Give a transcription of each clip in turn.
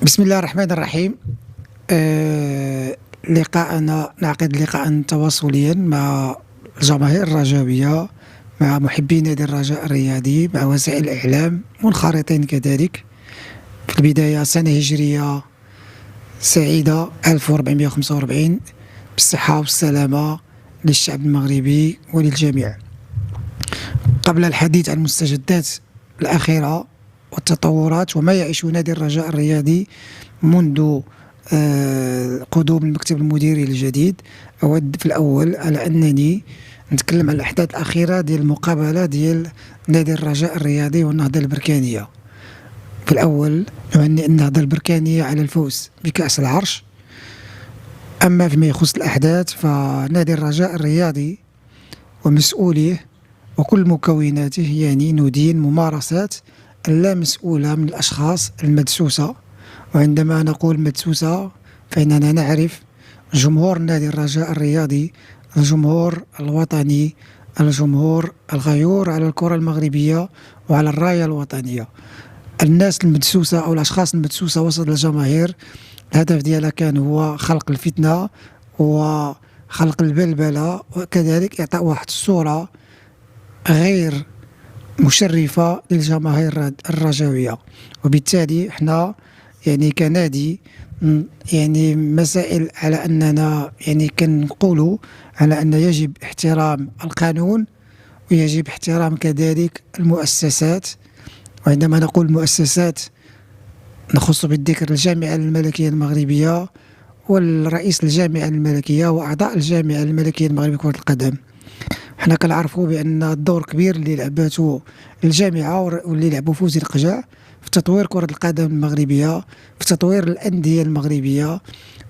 بسم الله الرحمن الرحيم. لقاءنا نعقد لقاء تواصليا مع الجماهير الرجاوية، مع محبي نادي الرجاء الرياضي، مع وسائل الإعلام منخرطين كذلك. في البداية سنة هجرية سعيدة 1445 بالصحة والسلامة للشعب المغربي وللجميع. قبل الحديث عن المستجدات الأخيرة والتطورات وما يعيشه نادي الرجاء الرياضي منذ قدوم المكتب المديري الجديد، أود في الأول على أنني نتكلم عن الأحداث الأخيرة ديال المقابلة ديال نادي الرجاء الرياضي والنهضة البركانية. في الأول نهنئ النهضة البركانية على الفوز بكأس العرش. أما فيما يخص الأحداث فنادي الرجاء الرياضي ومسؤوليه وكل مكوناته يعني ندين ممارسات اللامسؤولة من الأشخاص المدسوسة. وعندما نقول مدسوسة فإننا نعرف جمهور نادي الرجاء الرياضي، الجمهور الوطني، الجمهور الغيور على الكرة المغربية وعلى الراية الوطنية. الناس المدسوسة أو الأشخاص المدسوسة وسط الجماهير الهدف ديالها كان هو خلق الفتنة وخلق البلبلة، وكذلك إعطاء واحد الصورة غير مشرفة للجماهير الرجاوية. وبالتالي احنا يعني كنادي يعني مسائل على أننا يعني كنقولوا على أن يجب احترام القانون ويجب احترام كذلك المؤسسات. وعندما نقول مؤسسات نخص بالذكر الجامعة الملكية المغربية والرئيس الجامعة الملكية وأعضاء الجامعة الملكية المغربية لكرة القدم. حنا كنعرفوا بأن الدور كبير اللي لعبته الجامعة واللي لعبوا فوزي القجع في تطوير كرة القدم المغربية، في تطوير الأندية المغربية.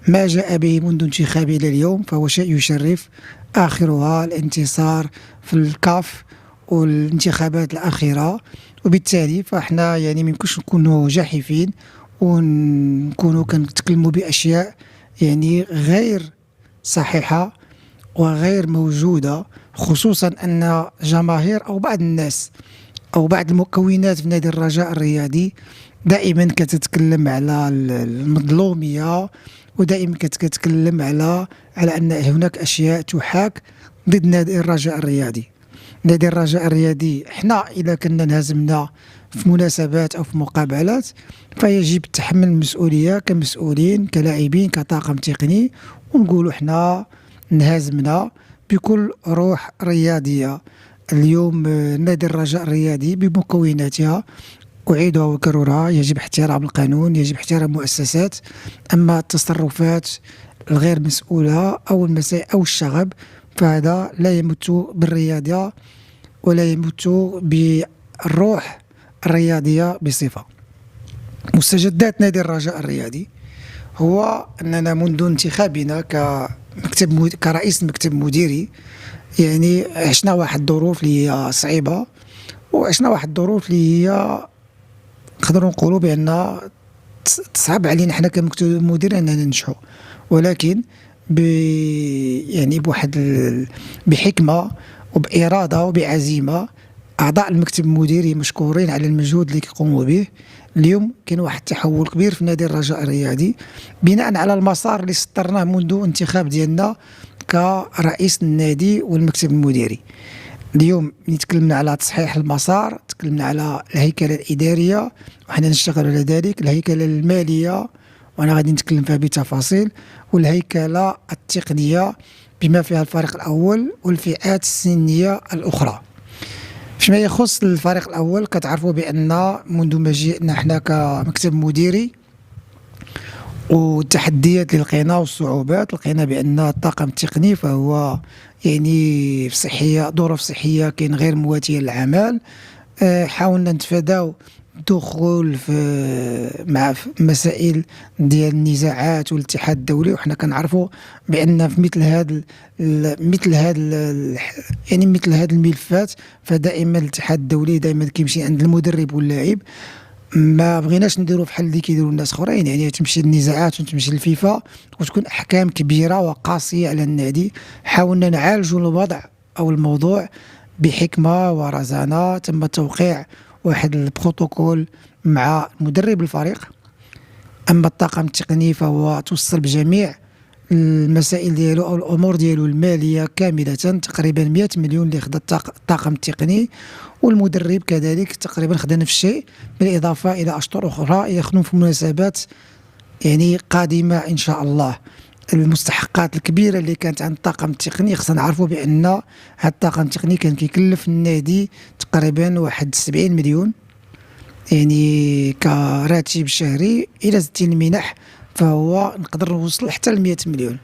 ما جاء به منذ انتخابه إلى اليوم فهو شيء يشرف، آخرها الانتصار في الكاف والانتخابات الأخيرة. وبالتالي فاحنا يعني ميمكنش نكونوا جاحفين ونكونوا كنتكلموا بأشياء يعني غير صحيحة وغير موجودة، خصوصا أن جماهير أو بعض الناس أو بعض المكونات في نادي الرجاء الرياضي دائما كتتكلم على المظلومية، ودائما كتتكلم على أن هناك أشياء تحاك ضد نادي الرجاء الرياضي. نادي الرجاء الرياضي احنا إذا كنا انهزمنا في مناسبات أو في مقابلات فيجب تحمل المسؤولية كمسؤولين كلاعبين كطاقم تقني، ونقولوا احنا انهزمنا بكل روح رياضية. اليوم نادي الرجاء الرياضي بمكوناتها أعيدها وأكررها يجب احترام القانون، يجب احترام المؤسسات. أما التصرفات الغير مسؤولة أو المسائل أو الشغب فهذا لا يمت بالرياضة ولا يمت بالروح الرياضية بصفة. مستجدات نادي الرجاء الرياضي هو أننا منذ انتخابنا كرئيس مكتب مديري يعني عشنا واحد الظروف اللي هي صعيبة، وعشنا واحد الظروف اللي هي نقدروا نقولوا بأن تصعب علينا حنا كمكتب مدير أننا ننجحوا، ولكن يعني بحكمة وبإرادة وبعزيمة أعضاء المكتب المديري مشكورين على المجهود اللي كيقوموا به. اليوم كاين واحد التحول كبير في نادي الرجاء الرياضي بناء على المسار اللي سطرناه منذ انتخاب ديالنا كرئيس النادي والمكتب المديري. اليوم تكلمنا على تصحيح المسار، تكلمنا على الهيكلة الإدارية وحنا نشتغل على ذلك، الهيكلة المالية وأنا غادي نتكلم فيها بتفاصيل، والهيكلة التقنية بما فيها الفريق الأول والفئات السنية الأخرى. فيما يخص الفريق الأول كتعرفوا بأن منذ مجيئنا حنا كمكتب مديري والتحديات اللي لقينا والصعوبات لقينا بأن الطاقم التقني فهو يعني في صحية ظروف صحية كاين غير مواتية للعمل. حاولنا نتفاداو الدخول في مسائل ديال النزاعات والاتحاد الدولي، وحنا كنعرفوا بأن في مثل هاد الملفات فدائما الاتحاد الدولي دائما كيمشي عند المدرب واللاعب. ما بغيناش نديروا بحال اللي كيديروا الناس اخرين، يعني تمشي النزاعات وتمشي الفيفا وتكون احكام كبيره وقاسيه على النادي. حاولنا نعالجوا الوضع او الموضوع بحكمه ورزانه. تم توقيع واحد البروتوكول مع مدرب الفريق أما الطاقم التقني فهو توصل بجميع المسائل ديالو أو الأمور ديالو المالية كاملة، تقريبا 100 مليون اللي خدا الطاقم التقني، والمدرب كذلك تقريبا خدا نفس الشيء، بالإضافة إلى أشطر أخرى يخدم في مناسبات يعني قادمة إن شاء الله. المستحقات الكبيرة اللي كانت عند الطاقم التقني خصنا نعرفوا بأن هذا الطاقم التقني كان كيكلف النادي تقريبا واحد 70 مليون يعني كراتب شهري، إلى زدتي المنح فهو نقدر نوصل حتى ل 100 مليون.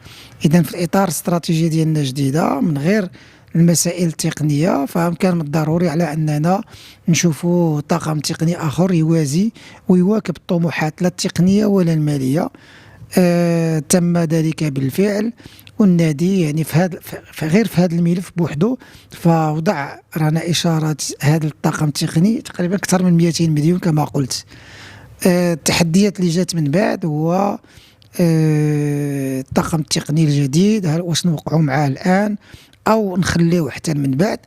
إذا في الإطار الاستراتيجية ديالنا جديدة من غير المسائل التقنية، فكان من الضروري على أننا نشوفوا طاقم تقني آخر يوازي ويواكب الطموحات لا التقنية ولا المالية. تم ذلك بالفعل، والنادي يعني غير في هذا الملف بوحده فوضع رانا إشارات هذا الطاقم التقني تقريبا أكثر من 200 مليون كما قلت. التحديات اللي جات من بعد هو الطاقم التقني الجديد، هل واش نوقعوا معاه الآن أو نخليه حتى من بعد.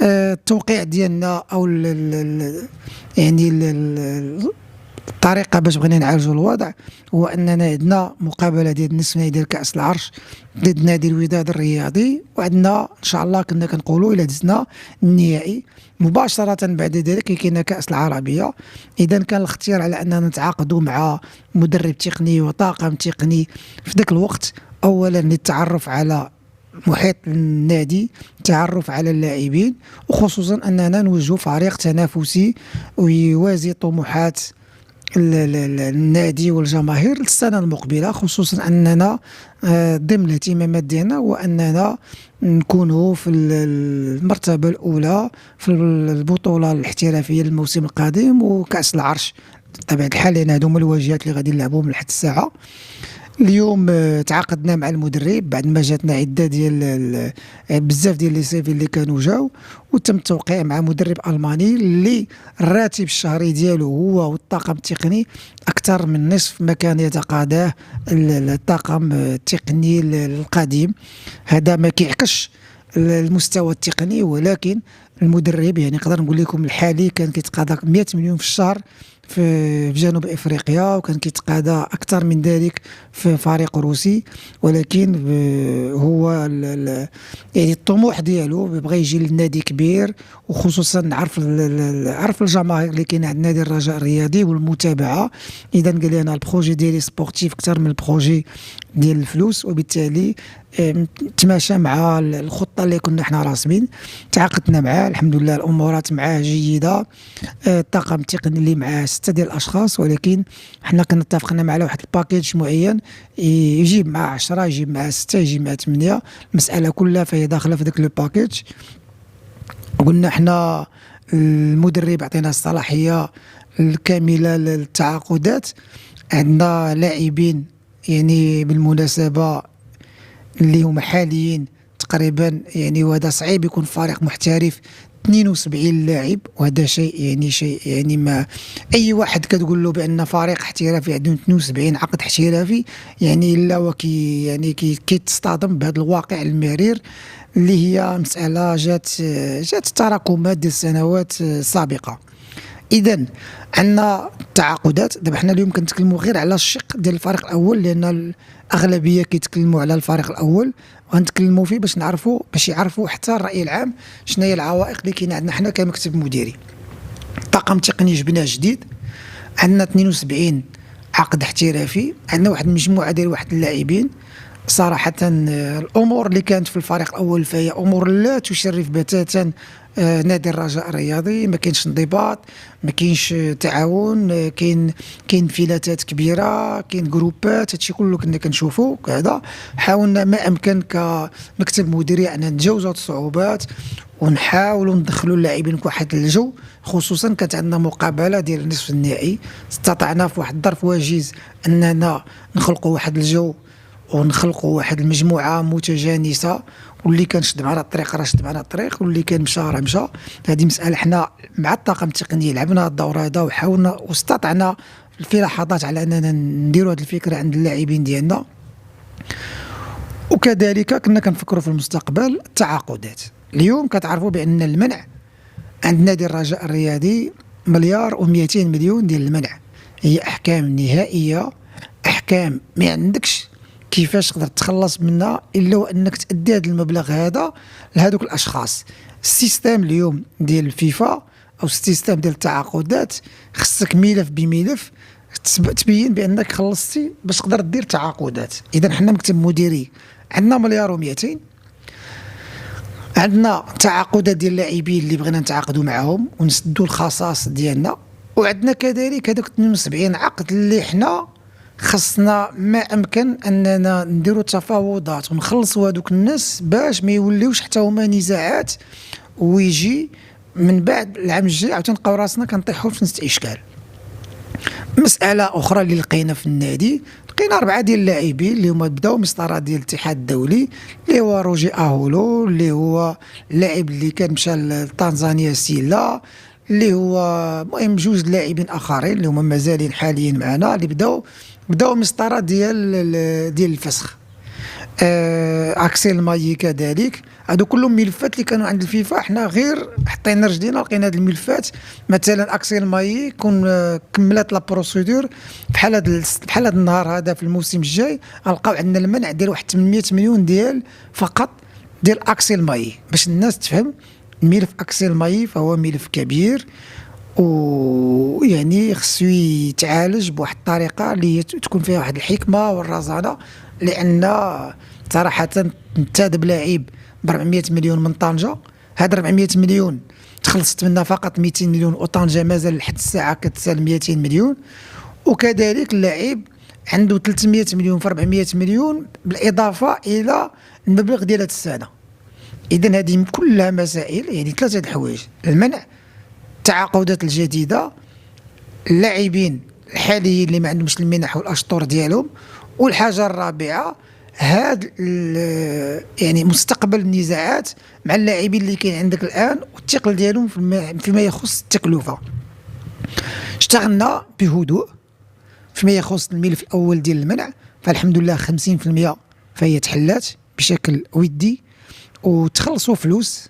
التوقيع ديالنا أو يعني الطريقة باش بغينا نعالجوا الوضع هو أننا عندنا مقابلة ديال النصف النهائي ديال كأس العرش ضد نادي الوداد الرياضي، وعندنا إن شاء الله كنا كنقولوا إلا دزنا النهائي مباشرة بعد ذلك كاينه كأس العربية. إذا كان الاختيار على أننا نتعاقدوا مع مدرب تقني وطاقم تقني في ذاك الوقت، أولا للتعرف على محيط النادي، تعرف على اللاعبين، وخصوصا أننا نوجه فريق تنافسي ويوازي طموحات النادي والجماهير للسنة المقبلة، خصوصا أننا ضمن الاهتمامات ديالنا وأننا نكونوا في المرتبة الأولى في البطولة الاحترافية للموسم القادم وكأس العرش بطبيعة الحال، لأن هذوما الواجهات اللي غادي نلعبوهم لحد الساعة. اليوم تعاقدنا مع المدرب بعد ما جاتنا عده ديال بزاف ديال لي سيفي اللي كانوا جاو، وتم التوقيع مع مدرب الماني اللي الراتب الشهري ديالو هو والطاقم التقني اكثر من نصف ما كان يتقاضاه الطاقم التقني القديم. هذا ما كيعكسش المستوى التقني، ولكن المدرب يعني نقدر نقول لكم الحالي كان كيتقاضى 100 مليون في الشهر في جنوب افريقيا، وكان كيتقاضى اكثر من ذلك في فريق روسي، ولكن هو يعني الطموح ديالو بغى يجي للنادي كبير، وخصوصا عرف الجماهير اللي كاين عند نادي الرجاء الرياضي والمتابعه. اذا قال لنا البروجي ديالي سبورتيف اكثر من البروجي ديال الفلوس، وبالتالي تماشى مع الخطه اللي كنا احنا راسمين. تعاقدنا معاه الحمد لله، الامورات معاه جيده. الطاقم التقني اللي معاه 6 ديال الاشخاص، ولكن حنا كنا اتفقنا مع واحد الباكيج معين، يجيب معاه 10 يجيب معاه 6 يجيب معاه 8، المساله كلها فهي داخله في ذاك الباكيج. قلنا احنا المدرب عطينا الصلاحيه الكامله للتعاقدات. عندنا لاعبين يعني بالمناسبه اللي هما حاليين تقريبا يعني، وهذا صعيب يكون فريق محترف 72 لاعب، وهذا شيء يعني ما اي واحد كتقول له بان فريق احترافي عنده 72 عقد احترافي يعني الا وكي يعني كيتصطدم بهذا الواقع المرير اللي هي مساله جات تراكمات ديال السنوات السابقه. اذا عندنا التعاقدات. دابا حنا اليوم كنتكلموا غير على الشق ديال الفريق الاول، لان الاغلبيه كيتكلموا على الفريق الاول، وغنتكلموا فيه باش يعرفوا حتى الراي العام شنو هي العوائق اللي كاينه عندنا حنا كمكتب مديري. طاقم تقني جبناه جديد، عندنا 72 عقد احترافي، عندنا واحد المجموعه ديال واحد اللاعبين. صراحه الامور اللي كانت في الفريق الاول فهي امور لا تشرف بتاتا نادي الرجاء الرياضي. ما كاينش انضباط، ما كاينش تعاون، كاين انفلاتات كبيره، كاين جروبات، هادشي كله كنا كنشوفوا هذا. حاولنا ما امكن كمكتب مديري ان نتجاوزوا هاد الصعوبات ونحاولوا ندخلوا اللاعبين بواحد الجو، خصوصا كانت عندنا مقابله ديال النصف النهائي. استطعنا في واحد الظرف وجيز اننا نخلقوا واحد الجو ونخلقوا واحد المجموعه متجانسه، واللي كان شد معنا الطريق راه شد معنا الطريق، واللي كان مشى راه مشى. هذه مساله حنا مع الطاقم التقني لعبنا الدور هذا وحاولنا واستطعنا في لحظات على اننا نديروا هذه الفكره عند اللاعبين ديالنا. وكذلك كنا كنفكروا في المستقبل. التعاقدات اليوم كتعرفوا بان المنع عند نادي الرجاء الرياضي 1,200 مليون ديال المنع، هي احكام نهائيه احكام ما عندكش كيفاش تقدر تخلص منها الا وانك تادي هذا المبلغ هذا لهذوك الاشخاص. السيستم اليوم ديال الفيفا او السيستم ديال التعاقدات خصك ملف بملف تبين بانك خلصتي باش تقدر دير تعاقدات. اذا حنا مكتب مديري عندنا مليار و200، عندنا تعاقدات ديال اللاعبين اللي بغينا نتعاقدوا معهم ونسدوا الخصاص ديالنا، وعندنا كذلك هذوك 72 عقد اللي حنا خصنا ما امكن اننا نديروا تفاوضات ونخلصوا هذوك الناس باش ما يوليوش حتى هما نزاعات، ويجي من بعد العام الجاي عاوتاني نلقاو راسنا كنطيحوا في نفس الاشكال. مسألة أخرى اللي لقينا في النادي، لقينا 4 ديال اللاعبين اللي هما بداو مسطرة ديال الاتحاد الدولي، اللي هو روجي أهولو اللي هو اللاعب اللي كان مشى لتنزانيا سيلا، اللي هو المهم 2 لاعبين آخرين اللي هما مازالين حاليا معنا اللي بداو مسطرة ديال الفسخ. اكسيل مايي كذلك. هادو كلهم ملفات اللي كانوا عند الفيفا، حنا غير حطينا رجلينا لقينا هاد الملفات. مثلا اكسيل مايي كملت لا بروسيدور بحال هاد النهار هذا في الموسم الجاي غنلقاو عندنا المنع ديال واحد 800 مليون ديال فقط ديال اكسيل مايي. باش الناس تفهم ملف اكسيل مايي فهو ملف كبير، ويعني خصو يتعالج بواحد الطريقه اللي تكون فيها واحد الحكمه والرزانه، لان صراحه انتدب لاعب ب 400 مليون من طنجه. هاد 400 مليون تخلصت منها فقط 200 مليون، وطنجه مازال لحد الساعه كتسال 200 مليون. وكذلك اللاعب عنده 300 مليون في 400 مليون بالاضافه الى المبلغ ديال هاد السنه. اذا هذه كلها مسائل، يعني 3 الحوايج: المنع، التعاقدات الجديده، اللاعبين الحاليين اللي ما عندهمش المنح والاشطور ديالهم، والحاجه الرابعه هاد يعني مستقبل النزاعات مع اللاعبين اللي كاين عندك الان والثقل ديالهم فيما يخص التكلفه. اشتغلنا بهدوء فيما يخص الملف الاول ديال المنع، فالحمد لله 50% فهي تحلات بشكل ودي وتخلصوا فلوس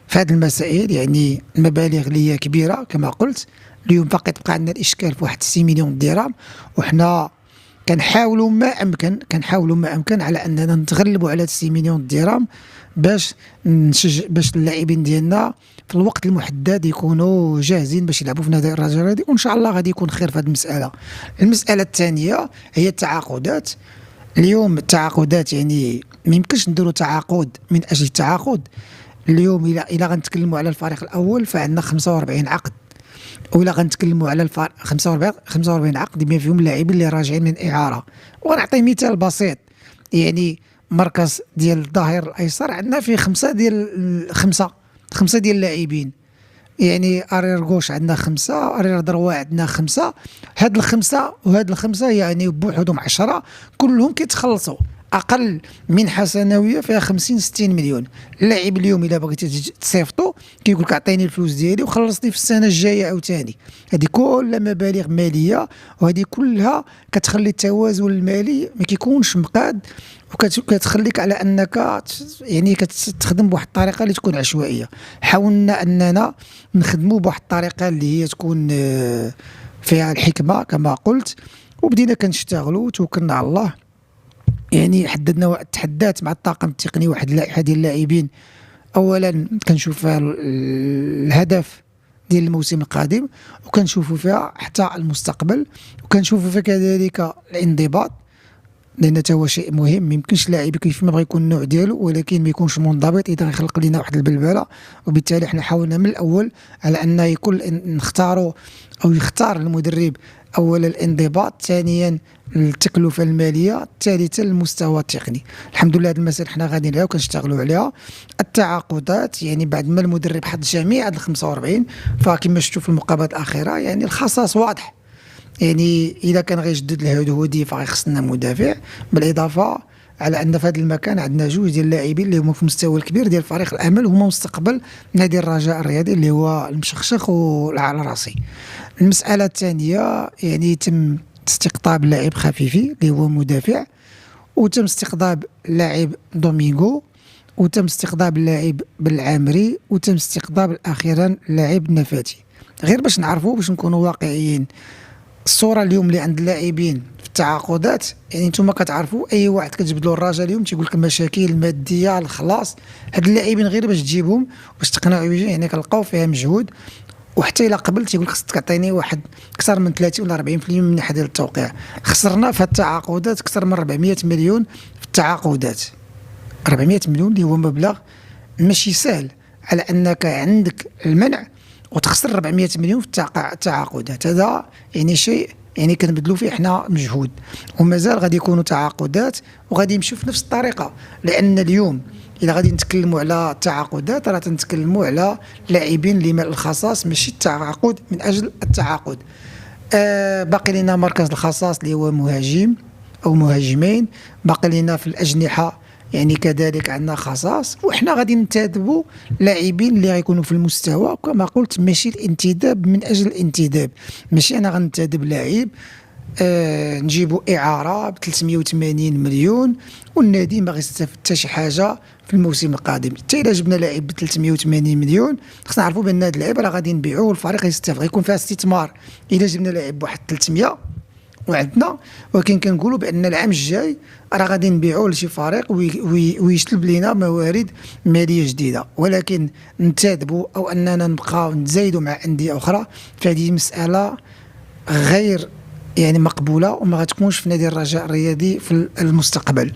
في هذه المسائل، يعني المبالغ اللي هي كبيره كما قلت. اليوم فقط بقى عندنا الاشكال في واحد 6 مليون درهم، وحنا كنحاولوا ما امكن على اننا نتغلبوا على 6 مليون درهم باش باش اللاعبين ديالنا في الوقت المحدد يكونوا جاهزين باش يلعبوا في نادي الرجاء هذه، وان شاء الله غادي يكون خير في هذه المساله. المساله الثانيه هي التعاقدات. اليوم التعاقدات يعني ما يمكنش نديروا تعاقد من اجل التعاقد. اليوم الى غنتكلموا على الفريق الاول فعندنا 45 عقد، ولا غنتكلموا على 45 عقد بما فيهم اللاعبين اللي راجعين من اعاره. ونعطي مثال بسيط، يعني مركز ديال الظهير الايسر عندنا فيه 5 ديال اللاعبين، يعني ارير غوش عندنا 5، ارير دروا عندنا 5. هاد الخمسه وهاد الخمسه يعني بوحدهم 10 كلهم كيتخلصوا اقل منحه سنويه فيها 50 60 مليون. اللاعب اليوم الا بغيتي تصيفطو كيقول لك عطيني الفلوس ديالي وخلصني في السنه الجايه عاوتاني. هذه كلها مبالغ ماليه، وهذه كلها كتخلي التوازن المالي ما كيكونش مقاد، وكتخليك على انك يعني كتخدم بواحد الطريقه اللي تكون عشوائيه. حاولنا اننا نخدموا بواحد الطريقه اللي هي تكون فيها الحكمه كما قلت، وبدينا كنشتغلوا وتوكلنا على الله. يعني حددنا تحدات مع الطاقم التقني واحد ديال اللاعبين. اولا كنشوف فيها الهدف ديال الموسم القادم، وكنشوفوا فيها حتى المستقبل، وكنشوفوا فيها كذلك الانضباط، لان حتى هو شيء مهم. ما يمكنش لاعب كيف ما بغى يكون النوع ديالو ولكن ما يكونش منضبط، اذا يخلق لنا واحد البلبله. وبالتالي حنا حاولنا من الاول على ان يكون نختاروا او يختار المدرب اولا الانضباط، ثانيا التكلفه الماليه، ثالثا المستوى التقني. الحمد لله هذه المسائل حنا غاديين عليها وكنشتغلوا عليها. التعاقدات يعني بعد ما المدرب حط جميع هاد ال 45 فكما شفتوا في المقابلات الاخيره يعني الخصاص واضح. يعني اذا كان غيجدد الهدهودي فغيخصنا مدافع، بالاضافه على ان في هذا المكان عندنا 2 ديال اللاعبين اللي هما في المستوى الكبير ديال فريق الامل، هما مستقبل نادي الرجاء الرياضي اللي هو المشخشخ والعلى راسي. المساله الثانيه يعني تم استقطاب لاعب خفيفي اللي هو مدافع، وتم استقطاب لاعب دومينغو، وتم استقطاب اللاعب بالعامري، وتم استقطاب اخيرا اللاعب نفاتي. غير باش نعرفوا باش نكونوا واقعيين، الصورة اليوم اللي عند اللاعبين في التعاقدات، يعني نتوما كتعرفوا أي واحد كتجبد له الرجاء اليوم تيقول لك المشاكل المادية الخلاص. هاد اللاعبين غير باش تجيبهم باش تقنعوا بيجي يعني كنلقاو فيها مجهود. وحتى إلا قبل تيقول لك خصك تعطيني واحد أكثر من 30 ولا 40% من ناحية ديال التوقيع. خسرنا في هاد التعاقدات أكثر من 400 مليون في التعاقدات. 400 مليون اللي هو مبلغ ماشي سهل على أنك عندك المنع وتخسر 400 مليون في التعاقدات. هذا يعني شيء يعني كنبذلوا فيه حنا مجهود، ومازال غادي يكونوا تعاقدات وغادي يمشيو في نفس الطريقه. لان اليوم الا غادي نتكلموا على التعاقدات راه تنتكلموا على لاعبين اللي من الخصاص ماشي التعاقد من اجل التعاقد. باقي لنا مركز الخصاص اللي هو مهاجم او مهاجمين، باقي لنا في الاجنحه يعني كذلك عندنا خصاص. وحنا غادي ننتدبوا لاعبين اللي غيكونوا في المستوى كما قلت، ماشي الانتداب من اجل الانتداب. ماشي انا غنتدب لاعب نجيبوا اعاره ب 380 مليون والنادي ما غيستافد حتى شي حاجه في الموسم القادم. حتى الا جبنا لاعب ب 380 مليون خصنا نعرفوا بان هذا اللاعب راه غادي نبيعوه والفريق غيستافد، غيكون فيها استثمار. الا جبنا لاعب بواحد 300 وعندنا، ولكن كنقولوا بان العام الجاي راه غادي نبيعوه لشي فريق ويجلب لينا موارد ماليه جديده. ولكن ننتدبوا او اننا نبقاو نتزايدوا مع انديه اخرى، فهذه مساله غير يعني مقبوله وما غتكونش في نادي الرجاء الرياضي في المستقبل.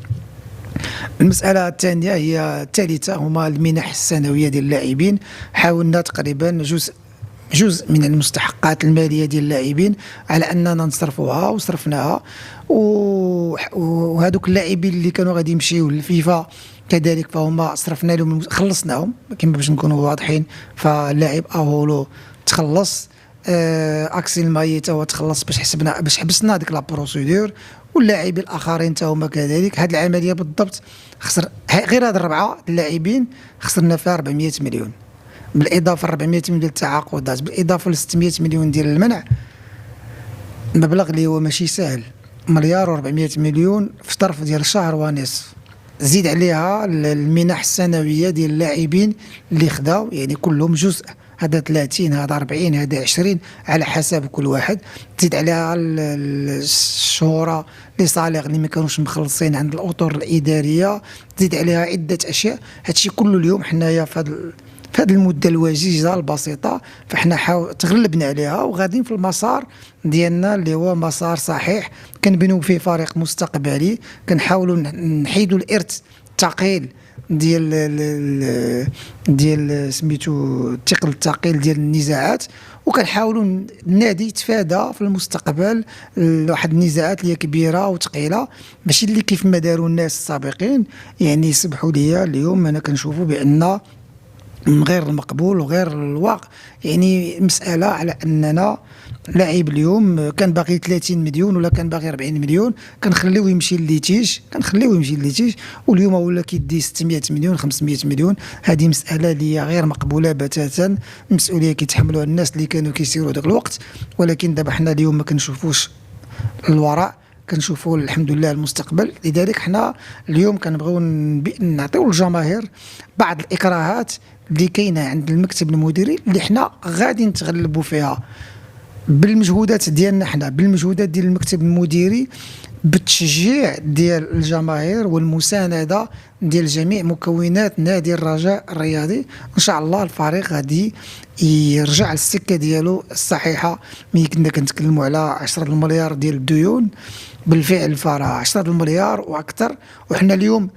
المسألة الثانية هي الثالثة، هما المنح السنوية ديال اللاعبين. حاولنا تقريبا جزء من المستحقات الماليه ديال اللاعبين على اننا نصرفوها وصرفناها. وهذوك اللاعبين اللي كانوا غادي يمشيو للفيفا كذلك فهم صرفنا لهم خلصناهم كما باش نكونوا واضحين. فاللاعب اهولو تخلص، اكسل مايتا هو تخلص باش حبسنا ديك لا بروسيدور، واللاعبين الاخرين حتى هما كذلك. هذه العمليه بالضبط خسر غير هاد الربعه اللاعبين خسرنا فيها 400 مليون، بالاضافه 400 مليون ديال التعاقدات، بالاضافه ل 600 مليون ديال المنع. المبلغ اللي هو ماشي سهل، مليار و400 مليون في طرف ديال شهر ونصف. زيد عليها المنح السنويه ديال اللاعبين اللي خداو، يعني كلهم جزء، هذا 30 هذا 40 هذا 20 على حسب كل واحد. تزيد عليها الشهوره لي صالير اللي ما كانوش مخلصين عند الاطر الاداريه، تزيد عليها عده اشياء. هادشي كله اليوم حنايا في هذه المده الوجيزه البسيطه فحنا تغلبنا عليها وغاديين في المسار ديالنا اللي هو مسار صحيح. كنبنيو فيه فريق مستقبلي، كنحاولوا نحيدوا الارث الثقيل ديال سميتو الثقل الثقيل ديال النزاعات، وكنحاولوا النادي يتفادى في المستقبل واحد النزاعات اللي كبيره وثقيله، ماشي اللي كيف ما داروا الناس السابقين. يعني يسمحوا لي اليوم انا كنشوفوا بان غير المقبول وغير الواقع. يعني مسألة على أننا لاعب اليوم كان باغي 30 مليون ولا كان باغي 40 مليون كنخليوه يمشي لليتيج، واليوم ولا كيدي 600 مليون 500 مليون. هذه مسألة اللي هي غير مقبولة بتاتا، مسؤولية كيتحملوها الناس اللي كانوا كيسيروا ذاك الوقت. ولكن دابا حنا اليوم ما كنشوفوش الوراء، كنشوفوا الحمد لله المستقبل. لذلك حنا اليوم كنبغيو نعطيو للجماهير بعض الإكراهات اللي كاينه عند المكتب المديري اللي حنا غادي نتغلبوا فيها بالمجهودات ديالنا، حنا بالمجهودات ديال المكتب المديري، بالتشجيع ديال الجماهير والمسانده ديال جميع مكونات نادي الرجاء الرياضي. ان شاء الله الفريق غادي يرجع للسكه ديالو الصحيحه. ملي كنا كنتكلموا على 10 المليار ديال الديون، بالفعل فراه 10 المليار واكثر. وحنا اليوم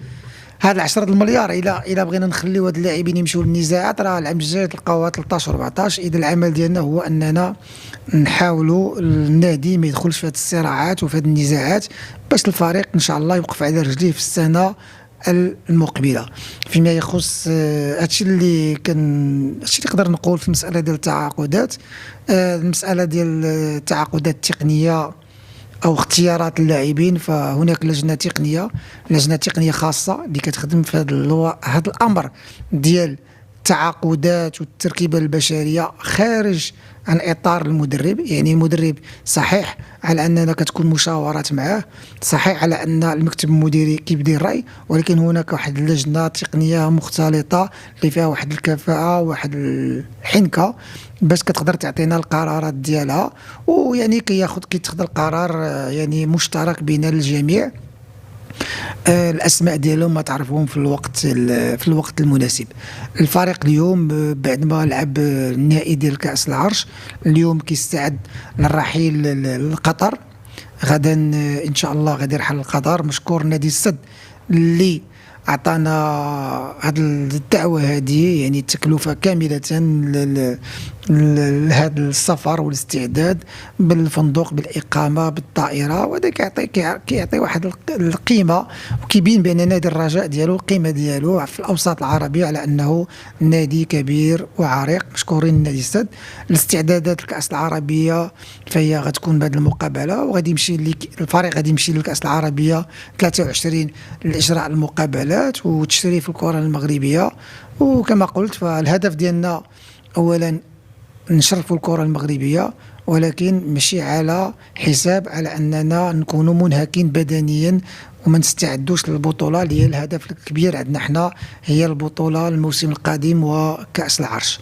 هاد 10 المليار الى بغينا نخليو هاد اللاعبين يمشيو للنزاعات راه العام الجاي تلقاوها 13 14. اذا العمل ديالنا هو اننا نحاولوا النادي ما يدخلش في هاد الصراعات وفي هاد النزاعات باش الفريق ان شاء الله يوقف على رجليه في السنه المقبله. فيما يخص هادشي اللي نقدر نقول في المساله ديال التعاقدات. المساله ديال التعاقدات التقنيه او اختيارات اللاعبين، فهناك لجنه تقنيه خاصه اللي كتخدم في هذا الامر ديال التعاقدات والتركيبة البشرية خارج عن إطار المدرب. يعني المدرب صحيح على أننا كتكون مشاورات معاه، صحيح على أن المكتب المديري كيبدي الرأي، ولكن هناك واحد اللجنة تقنية مختلطة اللي فيها واحد الكفاءة وواحد الحنكة باش كتقدر تعطينا القرارات ديالها، ويعني كيتخذ القرار يعني مشترك بين الجميع. الاسماء ديالهم ما تعرفهم في الوقت المناسب. الفريق اليوم بعد ما لعب النهائي ديال كأس العرش اليوم كيستعد للرحيل لقطر. غدا ان شاء الله غادي يرحل لقطر. مشكور نادي السد اللي عطانا هاد الدعوة هذه، يعني التكلفة كاملة لهذا السفر والاستعداد بالفندق بالإقامة بالطائرة، وهذا كيعطي واحد القيمة، وكيبين بأن نادي الرجاء ديالو القيمة ديالو في الأوساط العربية على أنه نادي كبير وعريق. مشكورين النادي السد. الاستعدادات للكأس العربية فهي غتكون بهذه المقابلة، وغادي يمشي الفريق غادي يمشي للكأس العربية 23 لإجراء المقابلات وتشريف الكرة المغربية. وكما قلت فالهدف ديالنا أولا نشرفوا الكرة المغربية، ولكن ماشي على حساب على أننا نكون منهكين بدنيا وما نستعدوش للبطولة اللي هي الهدف الكبير عندنا حنا، هي البطولة الموسم القادم وكأس العرش.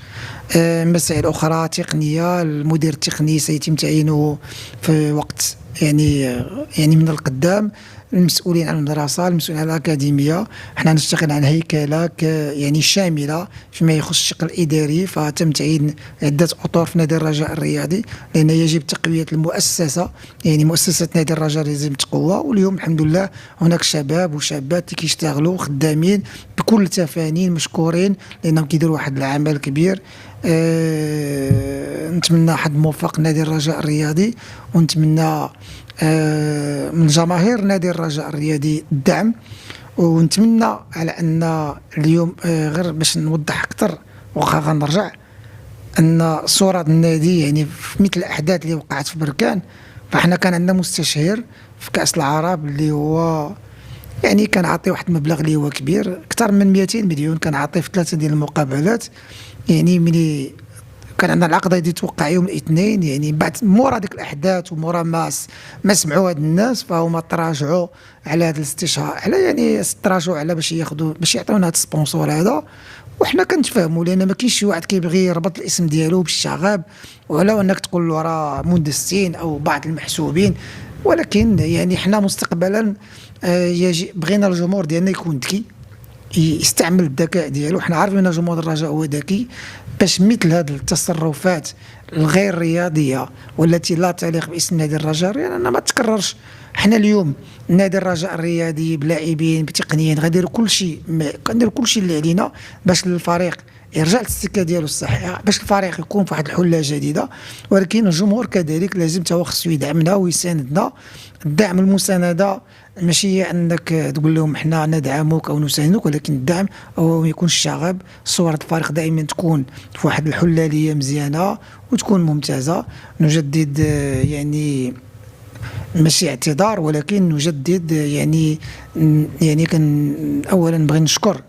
مسائل أخرى تقنية، المدير التقني سيتم تعيينه في وقت يعني من القدام. المسؤولين عن المدرسة، المسؤولين عن الأكاديمية، احنا نشتغل عن هيكلة يعني شاملة فيما يخص الشق الإداري. فتم تعيين عدة أطر في نادي الرجاء الرياضي، لأن يجب تقوية المؤسسة، يعني مؤسسة نادي الرجاء لازم تقوى. واليوم الحمد لله هناك شباب وشابات اللي كيشتغلوا خدامين بكل تفانين، مشكورين لأنهم كيديروا واحد العمل كبير. نتمنى حد موفق نادي الرجاء الرياضي، ونتمنى من جماهير نادي الرجاء الرياضي الدعم. ونتمنى على أن اليوم غير باش نوضح أكثر واخا غنرجع أن صورة النادي يعني في مثل الأحداث اللي وقعت في بركان، فاحنا كان عندنا مستشهر في كأس العرب اللي هو يعني كان عاطي واحد المبلغ اللي هو كبير أكثر من 200 مليون، كان عاطي في 3 ديال المقابلات. يعني ملي كان عندنا العقد غادي يتوقع يوم الاثنين، يعني بعد مورا ديك الاحداث ومورا ما سمعوا هاد الناس، فهما تراجعوا على هذا الاستشهار، على يعني تراجعوا على باش يعطيونا هذا السبونسور هذا. وحنا كنتفاهموا لان ما كاينش شي واحد كيبغي يربط الاسم ديالو بالشغاب، ولا انك تقول له راه مندسين او بعض المحسوبين. ولكن يعني حنا مستقبلا بغينا الجمهور ديالنا يكون ذكي، يستعمل الذكاء ديالو. حنا عارفين ان جمهور الرجاء هو ذكي، باش مثل هذه التصرفات الغير رياضيه والتي لا تليق باسم نادي الرجاء يعني ما تكررش. حنا اليوم نادي الرجاء الرياضي بلاعبين بتقنيين غنديروا كل شيء اللي علينا باش الفريق يرجع للسكه ديالو الصحيحه، باش الفريق يكون في واحد الحله جديده. ولكن الجمهور كذلك لازم تا هو خصو يدعمنا ويساندنا. الدعم المسانده ماشي هي انك تقول لهم حنا ندعمك او نساندك، ولكن الدعم هو ما يكونش شغب. صورة الفريق دائما تكون في واحد الحله اللي هي مزيانه وتكون ممتازه. نجدد يعني ماشي اعتذار، ولكن نجدد يعني كان اولا نبغي نشكر،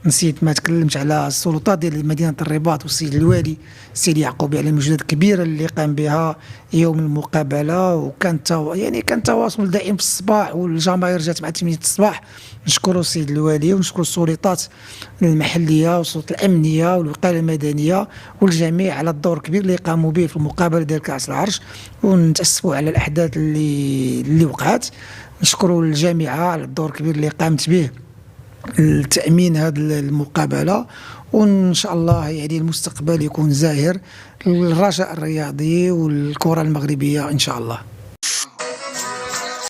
نسيت ما تكلمت على السلطات ديال مدينه الرباط والسيد الوالي السيد يعقوبي على المجهودات الكبيره اللي قام بها يوم المقابله. وكان كان تواصل دائم في الصباح، والجماهير جات مع 8 الصباح. نشكروا السيد الوالي ونشكر السلطات المحليه والسلطات الامنيه والوقايه المدنيه والجميع على الدور الكبير اللي قاموا به في المقابله ديال كاس العرش. ونتاسفوا على الاحداث اللي وقعت. نشكروا الجامعه على الدور الكبير اللي قامت به التأمين هذه المقابلة. وإن شاء الله يعني المستقبل يكون زاهر للرجاء الرياضي والكرة المغربية إن شاء الله.